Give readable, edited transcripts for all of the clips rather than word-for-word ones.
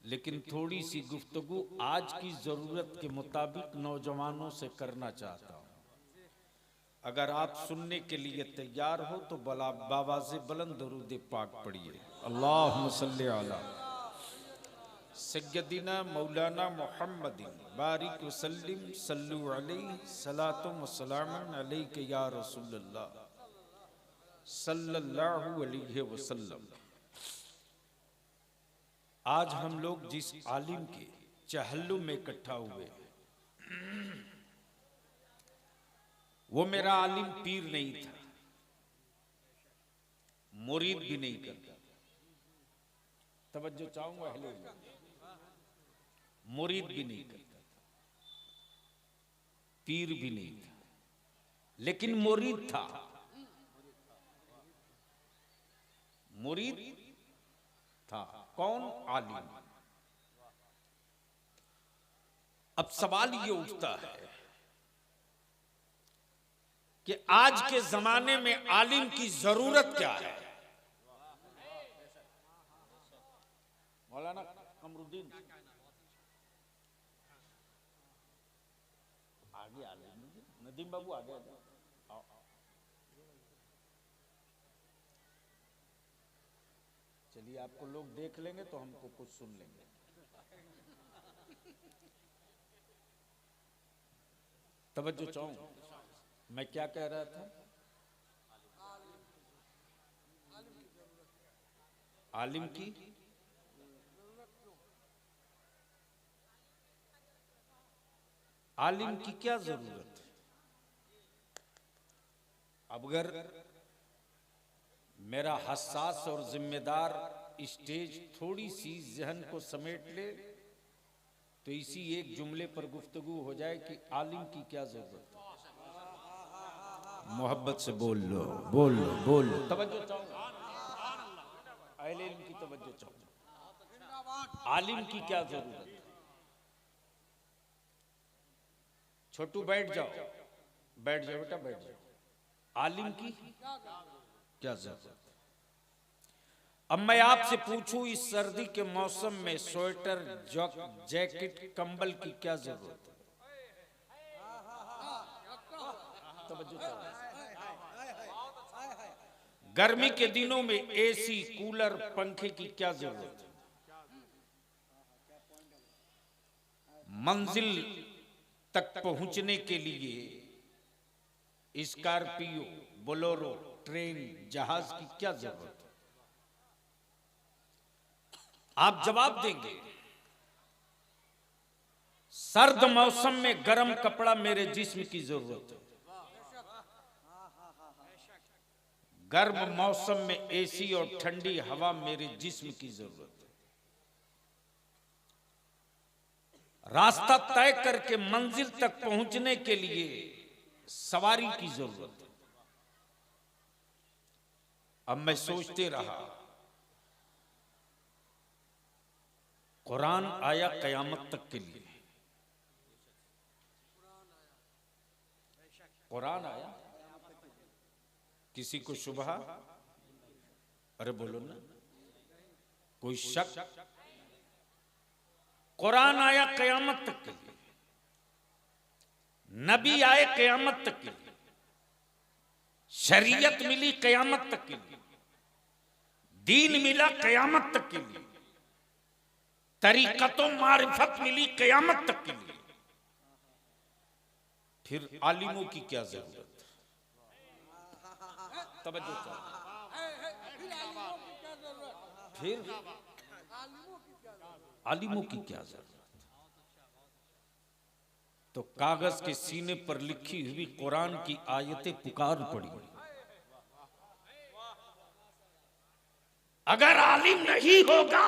लेकिन थोड़ी सी गुफ्तगू आज की जरूरत के मुताबिक नौजवानों से करना चाहता हूं। अगर आप सुनने के लिए तैयार हो तो बावाज़े बुलंद दरूद पाक पढ़िए। अल्लाहुम्मा सल्ली अला सय्यदिना मौलाना मुहम्मदिन बारिक वसल्लिम सल्लु अलैहि सलातुम व सलामुन अलैका या रसूलल्लाह सल्लल्लाहु अलैहि वसल्लम। आज हम लोग जिस आलिम के चहल्लुम में इकट्ठा हुए वो मेरा आलिम पीर नहीं था, मुरीद भी नहीं करता। तवज्जो चाहूंगा, अहले मुरीद भी नहीं करता, पीर भी नहीं था, लेकिन मुरीद था। मुरीद था कौन? आलिम। अब सवाल ये उठता है कि आज के जमाने में आलिम की जरूरत क्या है? मौलाना कमरुद्दीन आगे, आलिम नदीम बाबू आगे आ जाओ। चलिए, आपको लोग देख लेंगे तो हमको कुछ सुन लेंगे। तवज्जो चाहूं, मैं क्या कह रहा था? आलिम की आलिम की क्या जरूरत है? अब अगर मेरा हसास और जिम्मेदार स्टेज थोड़ी सी जहन को समेट ले तो इसी एक जुमले पर गुफ्तगू हो जाए कि आलिम की क्या जरूरत है। मोहब्बत से बोल लो, बोल लो, बोल लो। तवज्जो चाहूंगा, अहले इल्म की तवज्जो चाहूंगा। आलिम की क्या जरूरत है? छोटू बैठ जाओ, बैठ जाओ बेटा, बैठ जाओ। आलिम की क्या जरूरत है? अब मैं आपसे पूछूं, इस सर्दी के मौसम में स्वेटर, जैकेट, कंबल की क्या जरूरत है? गर्मी के दिनों में एसी, कूलर, पंखे की क्या जरूरत है? मंजिल तक पहुंचने के लिए स्कॉर्पियो, बोलेरो, ट्रेन, जहाज की क्या जरूरत है? आप जवाब देंगे, सर्द मौसम में गर्म कपड़ा मेरे जिस्म की जरूरत है, गर्म मौसम में एसी और ठंडी हवा मेरे जिस्म की जरूरत है, रास्ता तय करके मंजिल तक पहुंचने के लिए सवारी की जरूरत है। अब मैं सोचते रहा, कुरान आया कयामत तक के लिए। कुरान आया, किसी को शुबहा? अरे बोलो ना, कोई शक? कुरान आया कयामत तक के लिए, नबी आए कयामत तक के लिए, शरीयत मिली कयामत तक के लिए, दीन मिला कयामत तक के लिए, तरीक़तो मारिफत मिली कयामत तक के लिए। फिर आलिमों की क्या जरूरत? तवज्जो चाहिए। फिर आलिमों की क्या जरूरत? तो कागज के सीने पर लिखी हुई कुरान की आयतें पुकार पड़ी। अगर आलिम नहीं होगा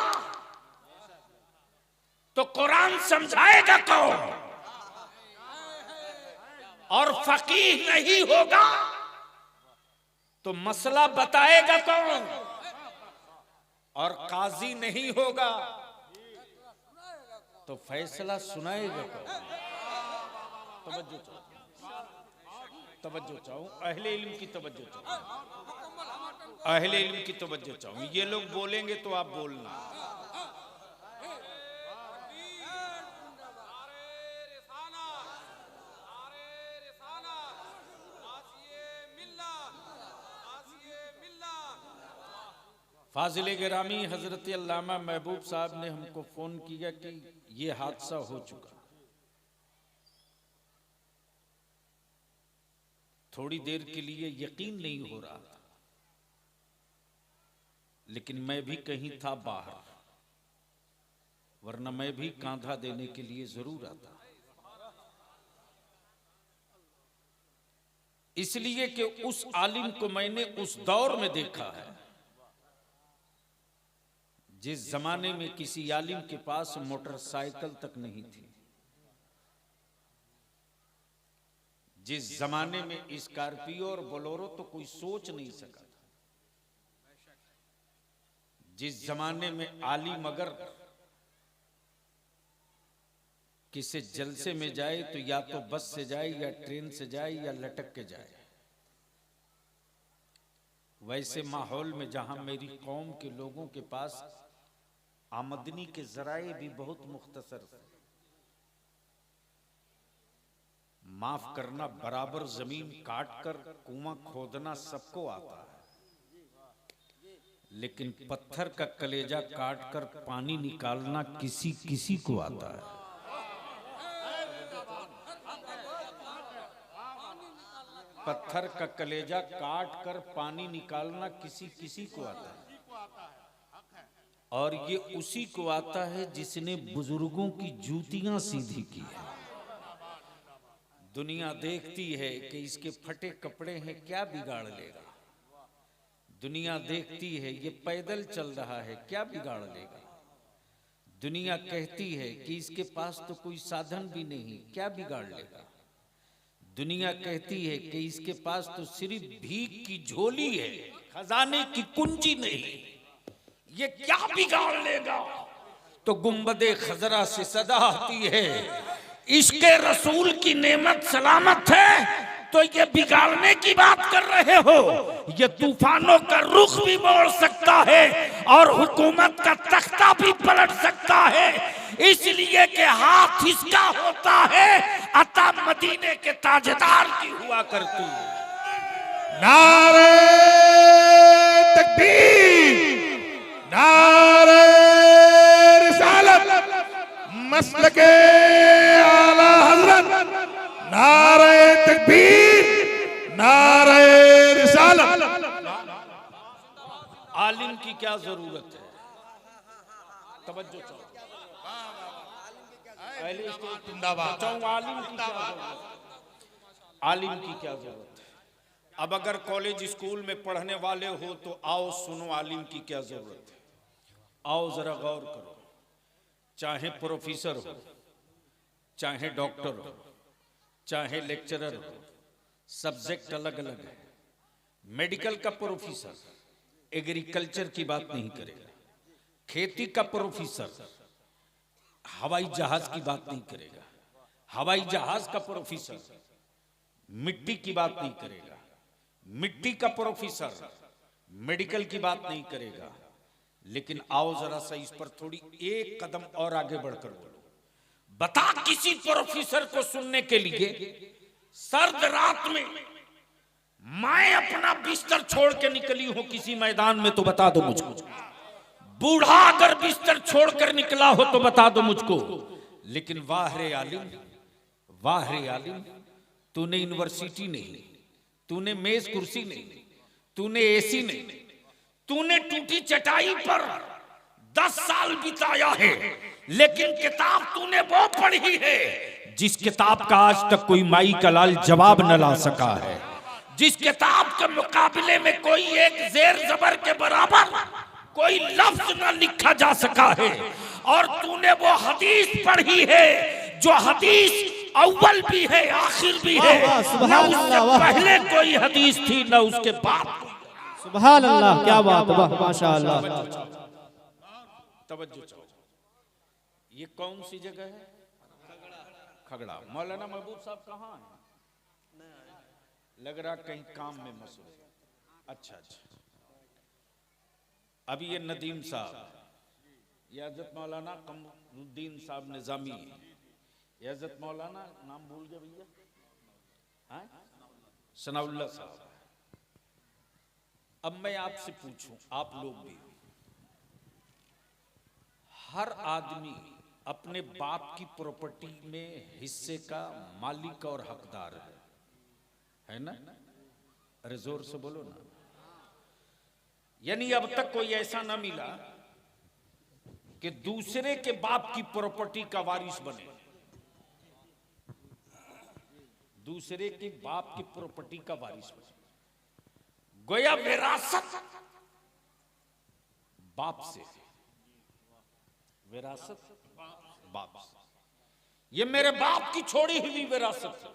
तो कुरान समझाएगा कौन? और फकीह नहीं होगा तो मसला बताएगा कौन? और काजी नहीं होगा तो फैसला सुनाएगा कौन? तवज्जो चाहूं, अहले इल्म की तवज्जो चाहूं, अहले इल्म की तवज्जो चाहूं। ये लोग बोलेंगे तो आप बोलना। फाजिल गिरामी हजरत अल्लामा महबूब साहब ने हमको फोन किया कि ये हादसा हो चुका। थोड़ी देर के लिए यकीन नहीं हो रहा था, लेकिन मैं भी कहीं था बाहर, वरना मैं भी कांधा देने के लिए जरूर आता। इसलिए कि उस आलिम को मैंने उस दौर में देखा है जिस जमाने में किसी आलिम के पास मोटरसाइकिल तक नहीं थी, जिस जमाने में स्कॉर्पियो और बोलेरो तो कोई सोच नहीं सका था, जिस जमाने में आलिम अगर किसी जलसे में जाए तो या तो बस से जाए या ट्रेन से जाए या लटक के जाए। वैसे माहौल में जहां मेरी कौम के लोगों के पास आमदनी के जराए भी बहुत मुख्तसर थे, माफ करना, बराबर जमीन काट कर कुआं खोदना सबको आता है, लेकिन पत्थर का कलेजा काट कर पानी निकालना किसी किसी को आता है। पत्थर का कलेजा काट कर पानी निकालना किसी किसी को आता है, और ये उसी को आता है जिसने बुजुर्गों की जूतियां सीधी की है। दुनिया देखती है कि इसके फटे कपड़े हैं, क्या बिगाड़ लेगा। दुनिया देखती है ये पैदल चल रहा है, क्या बिगाड़ लेगा। दुनिया कहती है कि इसके पास तो कोई साधन भी नहीं, क्या बिगाड़ लेगा। दुनिया कहती है कि इसके पास तो सिर्फ भीख की झोली है, खजाने की कुंजी नहीं, ये क्या बिगाड़ लेगा। तो गुंबदे खजरा से सदा आती है, इसके रसूल की नेमत सलामत है, तो ये बिगाड़ने की बात कर रहे हो। ये तूफानों का रुख भी मोड़ सकता है और हुकूमत का तख्ता भी पलट सकता है, इसलिए कि हाथ इसका होता है, अता मदीने के ताजदार की हुआ करती। नारे तकबीर, नारे रिसालत, मसलके आला हजरत, नारे तकबीर, नारे रिसालत। आलिम की क्या जरूरत है, तवज्जो चाहो। आलिम की क्या जरूरत, आलिम की क्या जरूरत है। अब अगर कॉलेज स्कूल में पढ़ने वाले हो तो आओ सुनो आलिम की क्या जरूरत है। आओ जरा गौर करो, चाहे प्रोफेसर हो, चाहे डॉक्टर हो, चाहे लेक्चरर हो, सब्जेक्ट अलग अलग है। मेडिकल का प्रोफेसर एग्रीकल्चर की बात नहीं करेगा, खेती का प्रोफेसर हवाई जहाज की बात नहीं करेगा, हवाई जहाज का प्रोफेसर मिट्टी की बात नहीं करेगा, मिट्टी का प्रोफेसर मेडिकल की बात नहीं करेगा। लेकिन आओ जरा सा इस पर थोड़ी एक कदम और आगे बढ़कर बोलो। बता किसी प्रोफेसर को सुनने के लिए सर्द रात में मैं अपना बिस्तर छोड़ के निकली हूं किसी मैदान में, तो बता दो मुझको। बूढ़ा अगर बिस्तर छोड़कर निकला हो तो बता दो मुझको। लेकिन वाह रे आलिम, वाह रे आलिम, तूने यूनिवर्सिटी नहीं, तूने मेज कुर्सी नहीं, तूने एसी नहीं, तूने टूटी चटाई पर 10 साल बिताया है, लेकिन किताब तूने वो पढ़ी है जिस किताब का आज तक कोई माई का लाल जवाब न ला सका है, जिस किताब के मुकाबले में कोई एक जेर जबर के बराबर कोई लफ्ज न लिखा जा सका है। और तूने वो हदीस पढ़ी है जो हदीस अव्वल भी है आखिर भी है, न उससे पहले कोई हदीस थी न उसके बाद। सुभान अल्लाह, क्या बात, वाह माशाअल्लाह। तवज्जो चाहो। ये कौन सी जगह है? खगड़ा। मौलाना महबूब साहब कहाँ हैं? लग रहा कहीं काम में मसरूफ। अच्छा अच्छा। अभी ये नदीम साहब, ये हज़रत मौलाना कमरुद्दीन साहब निजामी है, ये हज़रत मौलाना नाम भूल गए भैया, सनाउल्लाह साहब। अब मैं आपसे पूछूं, आप लोग भी हर आदमी अपने बाप की प्रॉपर्टी में हिस्से का मालिक और हकदार है ना? अरे जोर से बोलो ना। यानी अब तक कोई ऐसा ना मिला कि दूसरे के बाप की प्रॉपर्टी का वारिस बने, दूसरे के बाप की प्रॉपर्टी का वारिस बने। गोया विरासत बाप से, विरासत बाप से। ये मेरे बाप की छोड़ी हुई विरासत है,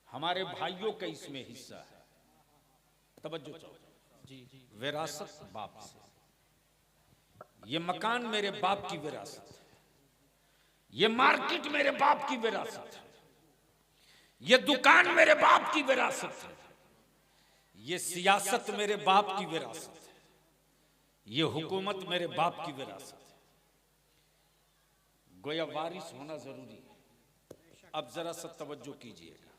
हमारे भाइयों का इसमें हिस्सा है। तवज्जो चाहो जी। विरासत बाप से। ये मकान मेरे बाप की विरासत है, ये मार्केट मेरे बाप की विरासत है, ये दुकान मेरे बाप की विरासत है, ये सियासत मेरे बाप की विरासत है, ये हुकूमत मेरे बाप की विरासत है। गोया वारिस होना जरूरी है। अब जरा सा तवज्जो कीजिएगा,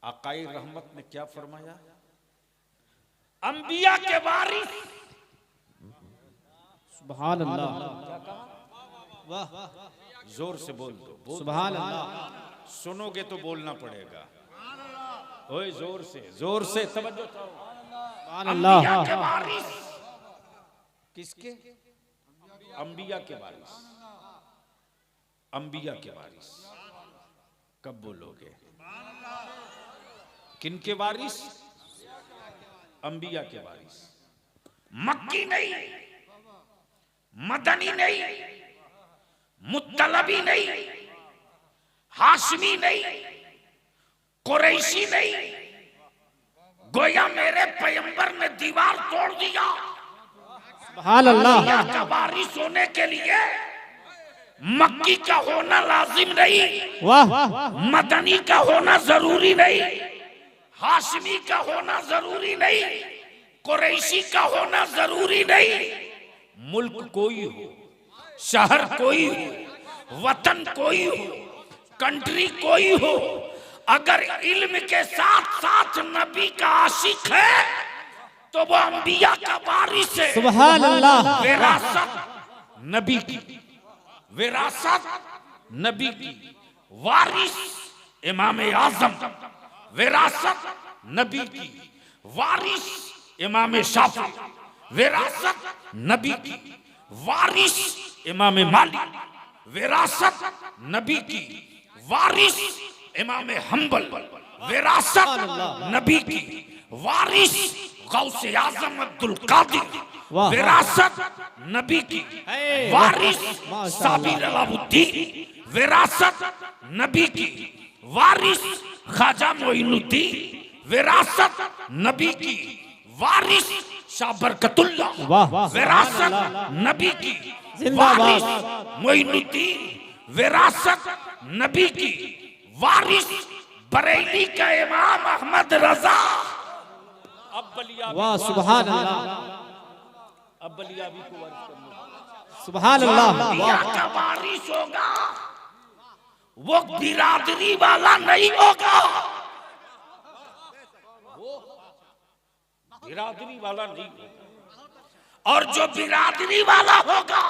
आकाई रहमत ने क्या फरमाया? अंबिया के वारिस। सुभान अल्लाह। वाह, जोर से बोल दो। सुभान अल्लाह। सुनोगे तो बोलना पड़ेगा। ओए जोर से तवज्जो करो। सुभान अल्लाह। के वारिस किसके? अंबिया के वारिस। अंबिया के वारिस कब बोलोगे? किनके वारिस? अंबिया के वारिस। मक्की नहीं, मदनी नहीं, मुत्तलबी नहीं, हाशमी नहीं, कुरैशी नहीं। गोया मेरे पैगंबर ने दीवार तोड़ दिया। सुभान अल्लाह। का वारिस होने के लिए मक्की का होना लाजिम नहीं, वाह, मदनी का होना जरूरी नहीं, हाशमी का होना जरूरी नहीं, कुरैशी का होना जरूरी नहीं। मुल्क कोई हो, शहर कोई हो, वतन कोई हो, कंट्री कोई हो, अगर इल्म के साथ साथ नबी का आशिक है तो वो अंबिया का वारिस है। सुभान अल्लाह। विरासत नबी की, विरासत नबी की, वारिस इमाम आजम। विरासत नबी की, वारिस इमाम शाफी। विरासत नबी की, वारिस इमाम मालिक। विरासत नबी की, वारिस इमाम हम्बल। विरासत नबी की, वारिस गौसे आजम अब्दुल कादिर। विरासत नबी की, वारिस साबिर अलाउद्दीन। विरासत नबी की, वारिस ख्वाजा मोइनुद्दीन। विरासत नबी की, वारिस शाह बरकतुल्लाह। विरासत नबी की, वारिस मोइनुद्दीन। विरासत नबी की, वारिस बरेली का इमाम अहमद रजा। अब बलिया, वाह, सुभान अल्लाह। अब बलिया भी को वारिस करना। सुभान अल्लाह। वाह, का वारिस होगा वो बिरादरी वाला नहीं होगा, वो बिरादरी वाला नहीं होगा। और जो बिरादरी वाला होगा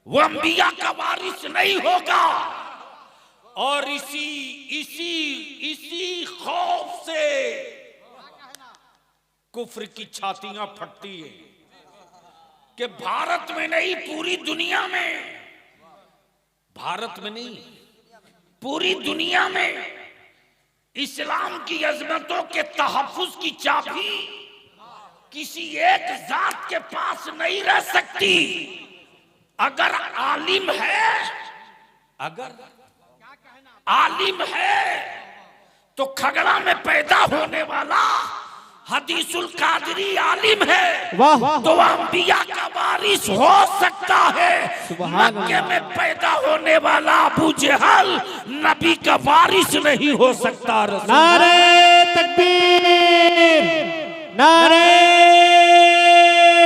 वो अंबिया का वारिस नहीं होगा। और इसी खौफ से कुफ्र की छातियां फटती है कि भारत में नहीं, पूरी दुनिया में, भारत में नहीं पूरी दुनिया में इस्लाम की अजमतों के तहफ्फुज की चाबी किसी एक जात के पास नहीं रह सकती। अगर आलिम है, अगर आलिम है तो खगड़ा में पैदा होने वाला हदीसुल कादरी आलिम है, वाह, तो अंबिया का वारिस हो सकता है। मक्के में पैदा होने वाला अबू जहल नबी का वारिस नहीं हो सकता। नारे तकबीर, नारे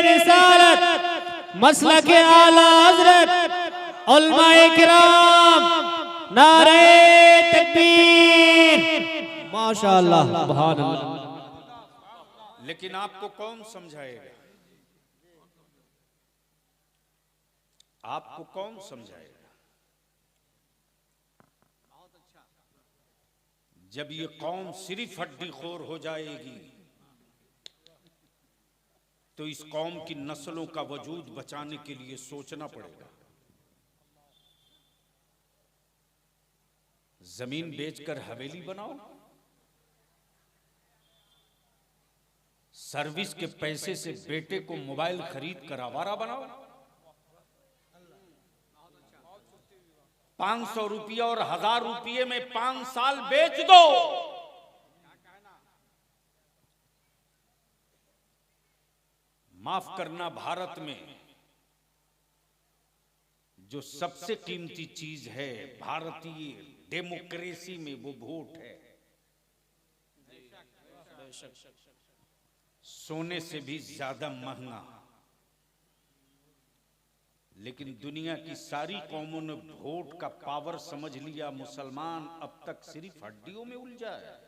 रिसालत, मसलक आला हजरत उलमाए किराम, नारे तकबीर। माशाअल्लाह, सुभान अल्लाह। लेकिन आपको कौन समझाएगा? आपको कौन समझाएगा? जब ये कौम सिर्फ हड्डी खोर हो जाएगी तो इस कौम की नस्लों का वजूद बचाने के लिए सोचना पड़ेगा। जमीन बेचकर हवेली बनाओ, सर्विस के पैसे से बेटे को मोबाइल खरीद कर आवारा बनाओ, 500 रुपया और 1000 रुपये में 5 साल बेच दो। माफ करना, भारत में जो सबसे कीमती चीज है भारतीय डेमोक्रेसी में, वो वोट है। सोने से भी ज्यादा महंगा। लेकिन दुनिया की सारी कौमों ने वोट का पावर समझ लिया, मुसलमान अब तक सिर्फ हड्डियों में उलझा है।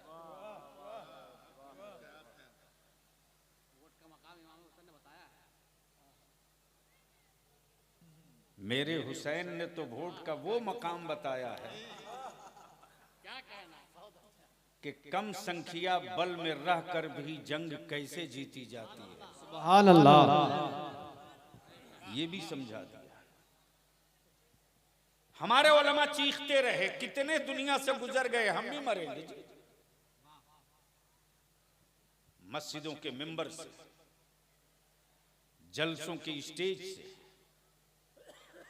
मेरे हुसैन ने तो वोट का वो मकाम बताया है कि कम संख्या बल में रहकर भी जंग कैसे जीती जाती है। सुभान अल्लाह। ये भी समझा दिया। हमारे उलमा चीखते रहे, कितने दुनिया से गुजर गए, हम भी मरेंगे जी। मस्जिदों के मिंबर से, जलसों के स्टेज से,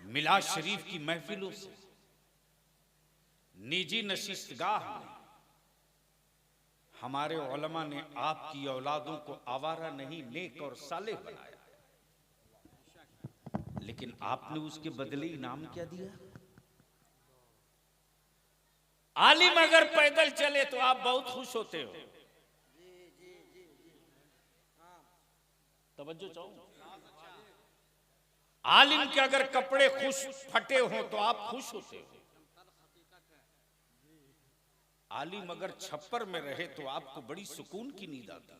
मिलाद शरीफ की महफिलों से, निजी नशिस्तगाह में हमारे उलमा ने आपकी औलादों को आवारा नहीं, नेक और सालेह बनाया। लेकिन आपने उसके बदले इनाम क्या दिया? आलिम अगर पैदल चले तो आप बहुत खुश होते हो। तवज्जो चाहो। आलिम के अगर कपड़े खुश फटे हो तो आप खुश होते हो। आलिम अगर छप्पर में रहे तो आपको बड़ी सुकून की नींद आती।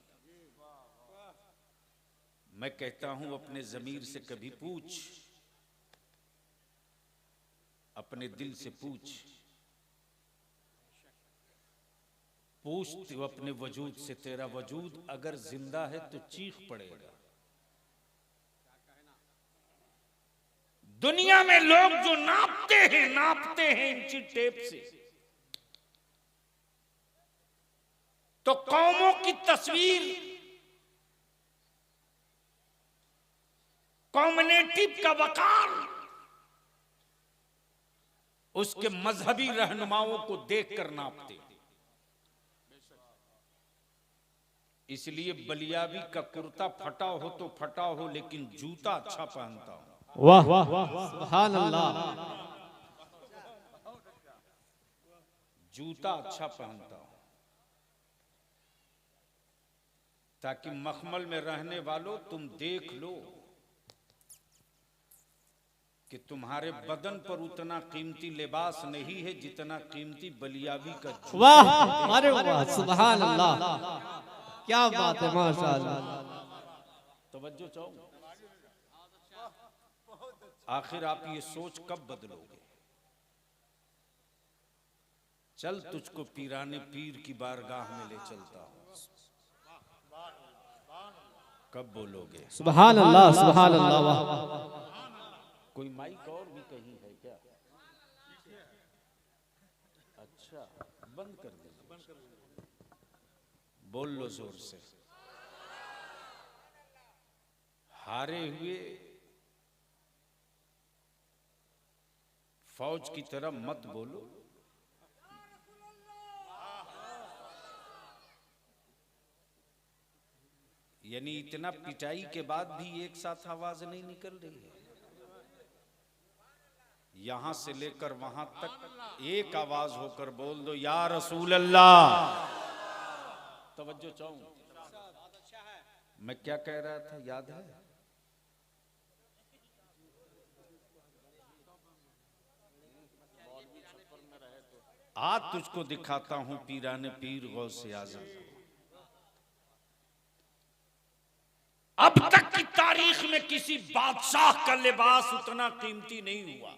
मैं कहता हूं, अपने ज़मीर से कभी पूछ, अपने दिल से पूछ, तो अपने वजूद से। तेरा वजूद अगर जिंदा है तो चीख पड़ेगा। दुनिया में लोग जो नापते हैं इंची टेप से, तो कौमों की तस्वीर, कम्युनिटी का वकार उसके मजहबी रहनुमाओं को देखकर नापते। इसलिए बलियाबी का कुर्ता फटा हो तो फटा हो, लेकिन जूता अच्छा पहनता हूं। वाह सुभान अल्लाह। जूता अच्छा पहनता हूं ताकि मखमल में रहने वालों तुम देख लो कि तुम्हारे बदन पर उतना कीमती लिबास नहीं है जितना कीमती बलियाबी का जूता। वाह, अरे वाह, सुभान अल्लाह, क्या बात है, माशाअल्लाह। तवज्जो चाहो। आखिर आप ये सोच कब बदलोगे? चल तुझको पीराने पीर की बारगाह में ले चलता हूं, कब बोलोगे? सुभान अल्लाह, सुभान अल्लाह। कोई माइक और भी कहीं है क्या? अच्छा, बंद कर दे। बोल लो जोर से। हारे हुए फौज की तरह मत बोलो। यानी इतना पिटाई के बाद भी एक साथ आवाज नहीं निकल रही है। यहां से लेकर वहां तक एक आवाज होकर बोल दो, या रसूल अल्लाह। तवज्जो चाहूं। मैं क्या कह रहा था, याद है? आज तुझको दिखाता हूं पीराने पीर गौसे आजम। अब तक की तारीख में किसी बादशाह का लिबास उतना कीमती नहीं हुआ।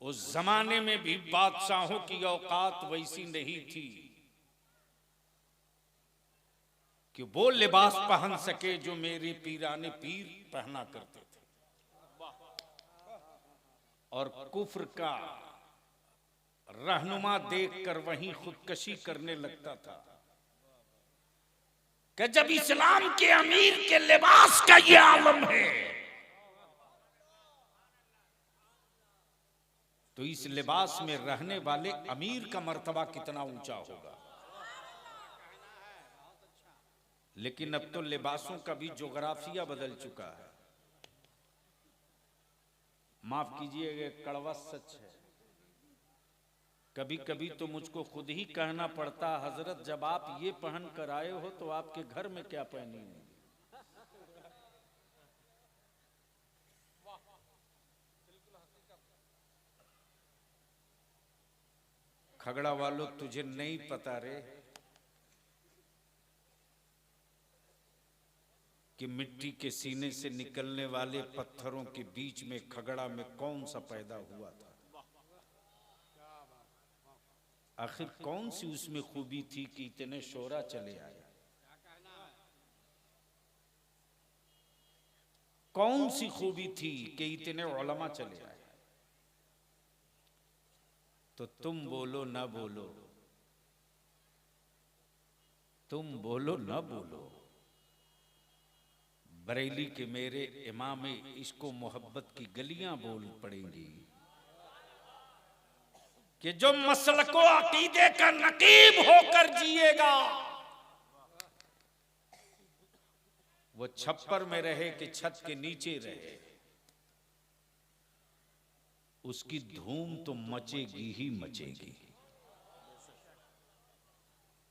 उस जमाने में भी बादशाहों की औकात वैसी नहीं थी कि वो लिबास पहन सके जो मेरे पीराने पीर पहना करते थे। और कुफ्र का रहनुमा देखकर वहीं खुदकशी करने लगता था कि जब इस्लाम के अमीर के लिबास का ये आलम है तो इस लिबास में रहने वाले अमीर का मर्तबा कितना ऊंचा होगा। लेकिन अब तो लिबासों का भी जोग्राफिया बदल चुका है। माफ कीजिएगा, कड़वा सच है। कभी कभी तो मुझको खुद ही कहना पड़ता, हजरत जब आप ये पहन कर आए हो तो आपके घर में क्या पहनी होंगी। खगड़ा वालों, तुझे नहीं पता रे कि मिट्टी के सीने से निकलने वाले पत्थरों के बीच में खगड़ा में कौन सा पैदा हुआ था। आखिर कौन सी उसमें खूबी थी कि इतने शोरा चले आए। कौन सी खूबी थी कि इतने उलमा चले आए। तो तुम बोलो ना बोलो, तुम बोलो ना बोलो, बरेली के मेरे इमाम इसको मोहब्बत की गलियां बोल पड़ेंगी कि जो मसलको अकीदे का नकीब होकर जिएगा वो छप्पर में रहे कि छत के नीचे रहे, उसकी धूम तो मचेगी ही मचेगी।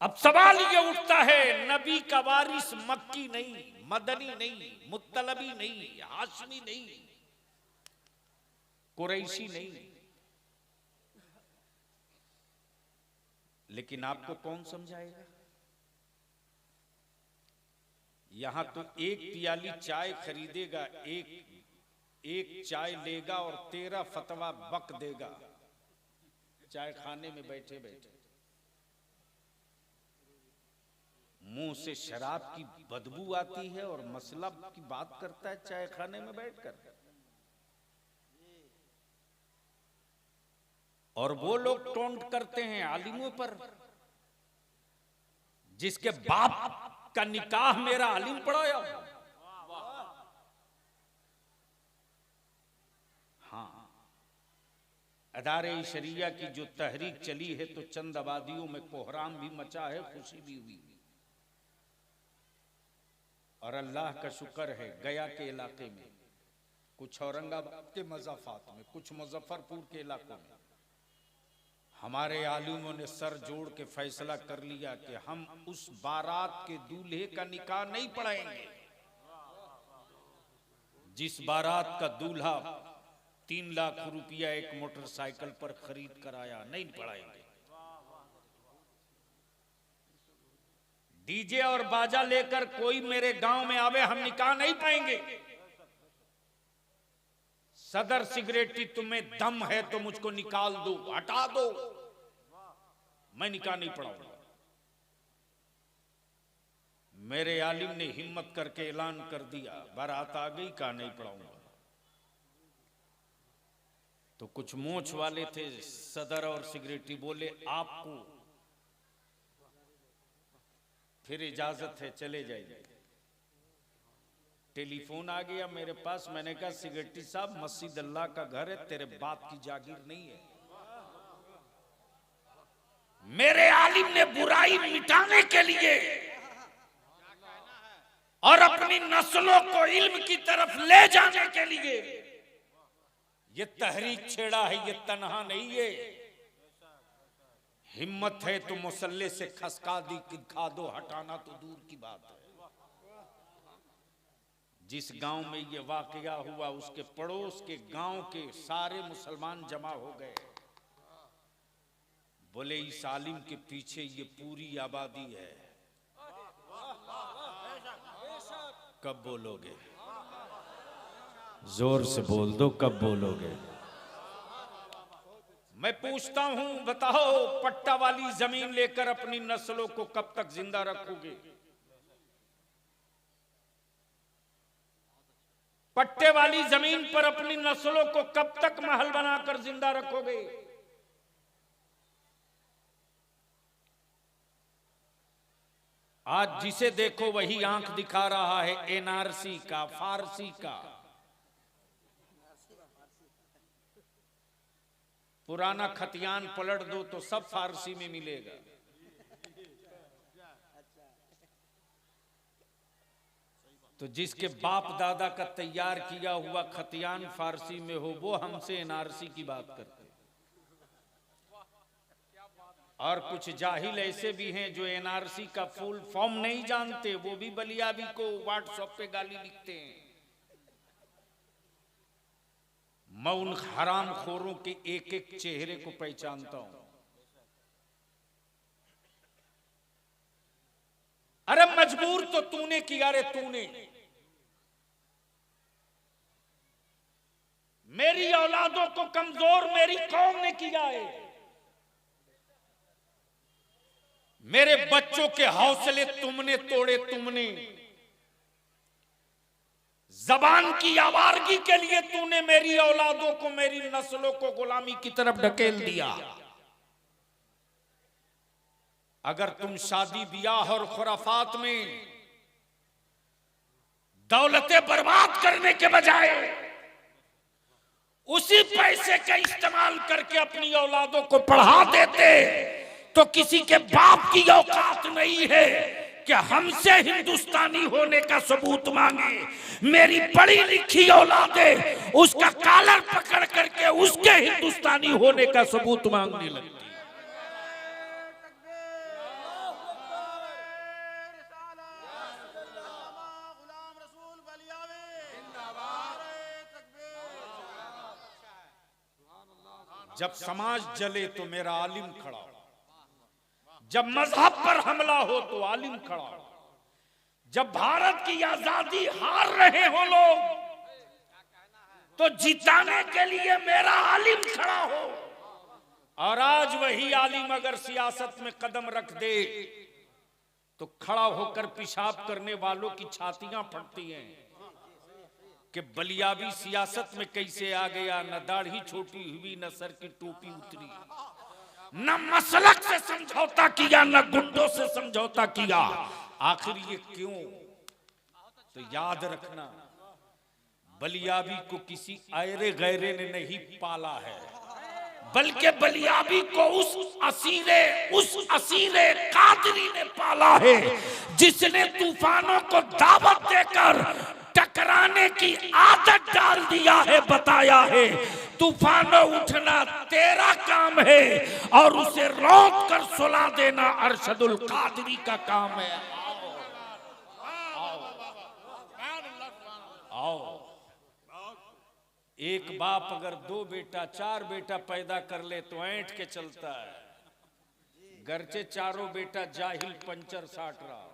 अब सवाल ये उठता है, नबी का वारिस मक्की नहीं, मदनी नहीं, मुत्तलबी नहीं, हाशमी नहीं, कुरैशी नहीं, लेकिन आपको कौन समझाएगा। यहां तो एक प्याली चाय खरीदेगा, एक चाय लेगा और 13 फतवा बक देगा चाय खाने में बैठे बैठे। मुंह से शराब की बदबू आती है और मसला की बात करता है चाय खाने में बैठकर। और वो लोग टोंट करते हैं आलिमों पर, जिसके बाप का निकाह मेरा आलिम पढ़ाया। हाँ, अदारे शरिया की जो तहरीक चली है तो चंद आबादियों में कोहराम भी मचा है, खुशी भी हुई। और अल्लाह का शुक्र है, गया के इलाके में, कुछ औरंगाबाद के मज़ाफात में, कुछ मुजफ्फरपुर के इलाकों में हमारे आलिमों ने सर जोड़ के फैसला कर लिया कि हम उस बारात के दूल्हे का निकाह नहीं पढ़ाएंगे जिस बारात का दूल्हा 3 लाख रुपया एक मोटरसाइकिल पर खरीद कर आया। नहीं पढ़ाएंगे। डीजे और बाजा लेकर कोई मेरे गांव में आवे, हम निकाह नहीं पाएंगे। सदर सिगरेटी, तुम्हें दम है तो मुझको निकाल दो, हटा दो, मैं निकाह नहीं पढ़ाऊंगा। मेरे आलिम ने हिम्मत करके ऐलान कर दिया, बारात आ गई, का नहीं पढ़ाऊंगा। तो कुछ मोछ वाले थे सदर और सिगरेटी, बोले आपको फिर इजाजत है, चले जाइए। टेलीफोन आ गया मेरे पास, मैंने कहा सिगरेटी साहब, मस्जिद अल्लाह का घर है, तेरे बाप की जागीर नहीं है। मेरे आलिम ने बुराई मिटाने के लिए और अपनी नस्लों को इल्म की तरफ ले जाने के लिए ये तहरीक छेड़ा है, ये तन्हा नहीं है। हिम्मत है तो मुसल्ले से खसका दिखा दो, हटाना तो दूर की बात है। जिस गांव में ये वाकया हुआ उसके पड़ोस के गांव के सारे मुसलमान जमा हो गए। बोले इस आलिम के पीछे ये पूरी आबादी है। कब बोलोगे? जोर से बोल दो, कब बोलोगे? मैं पूछता हूं, बताओ, पट्टा वाली जमीन लेकर अपनी नस्लों को कब तक जिंदा रखोगे? पट्टे वाली जमीन पर अपनी नस्लों को कब तक महल बनाकर जिंदा रखोगे? आज जिसे देखो वही आंख दिखा रहा है एनआरसी का, फारसी का। पुराना खतियान पलट दो तो सब फारसी में मिलेगा। तो जिसके बाप दादा का तैयार किया हुआ खतियान फारसी में हो, वो हमसे एनआरसी की बात करते। और कुछ जाहिल ऐसे भी हैं जो एनआरसी का फुल फॉर्म नहीं जानते, वो भी बलियाबी को व्हाट्सएप पे गाली लिखते हैं। मैं उन हराम खोरों के एक एक चेहरे को पहचानता हूं। अरे मजबूर तो तूने किया रे, तूने। मेरी औलादों को कमजोर मेरी कौम ने किया है। मेरे बच्चों के हौसले तुमने तोड़े, तुमने। जबान की आवारगी के लिए तूने मेरी औलादों को, मेरी नस्लों को गुलामी की तरफ ढकेल दिया। अगर तुम शादी ब्याह और खुराफात में दौलतें बर्बाद करने के बजाय उसी पैसे का इस्तेमाल करके अपनी औलादों को पढ़ा देते, तो किसी के बाप की औकात नहीं है कि हमसे हिंदुस्तानी होने का सबूत मांगे। मेरी पढ़ी लिखी औलादें उसका कॉलर पकड़ करके उसके हिंदुस्तानी होने का सबूत मांगने लगती। जब समाज जले तो मेरा आलिम खड़ा हो, जब मजहब पर हमला हो तो आलिम खड़ा हो, जब भारत की आजादी हार रहे हो लोग तो जिताने के लिए मेरा आलिम खड़ा हो। और आज वही आलिम अगर सियासत में कदम रख दे तो खड़ा होकर पेशाब करने वालों की छातियां फटती हैं कि बलियाबी सियासत में कैसे आ गया। न दाढ़ी छोटी हुई, न सर की टोपी उतरी, न मसलक से समझौता किया, न गुंडों से समझौता किया। आखिर ये क्यों? तो याद रखना, बलियाबी को किसी आयरे गैरे ने नहीं पाला है, बल्कि बलियाबी को उस असीरे कादरी ने पाला है जिसने तूफानों को दावत देकर टकराने की आदत डाल दिया है। बताया है तूफानों उठना तेरा काम है और उसे रोक कर सुला देना अरशदुल कादरी का काम है। आओ। एक बाप अगर 2 बेटा 4 बेटा पैदा कर ले तो ऐंठ के चलता है, गरचे चारों बेटा जाहिल पंचर साट रहा।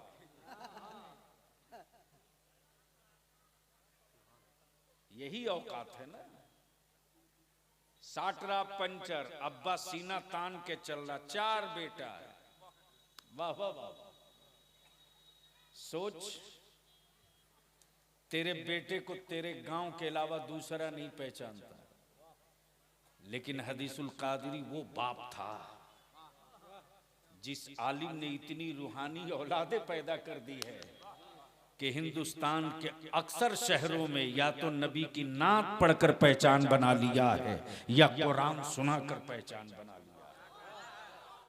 यही औकात है ना, साटरा पंचर, अब्बा सीना तान के चल रहा, 4 बेटा है। वाह वाह वाह। सोच, तेरे बेटे को तेरे गांव के अलावा दूसरा नहीं पहचानता, लेकिन हदीसुल कादरी वो बाप था जिस आलिम ने इतनी रूहानी औलादे पैदा कर दी है कि हिंदुस्तान के अक्सर शहरों में या तो नबी की नात पढ़कर पहचान बना लिया है या कुरान सुनाकर पहचान बना लिया।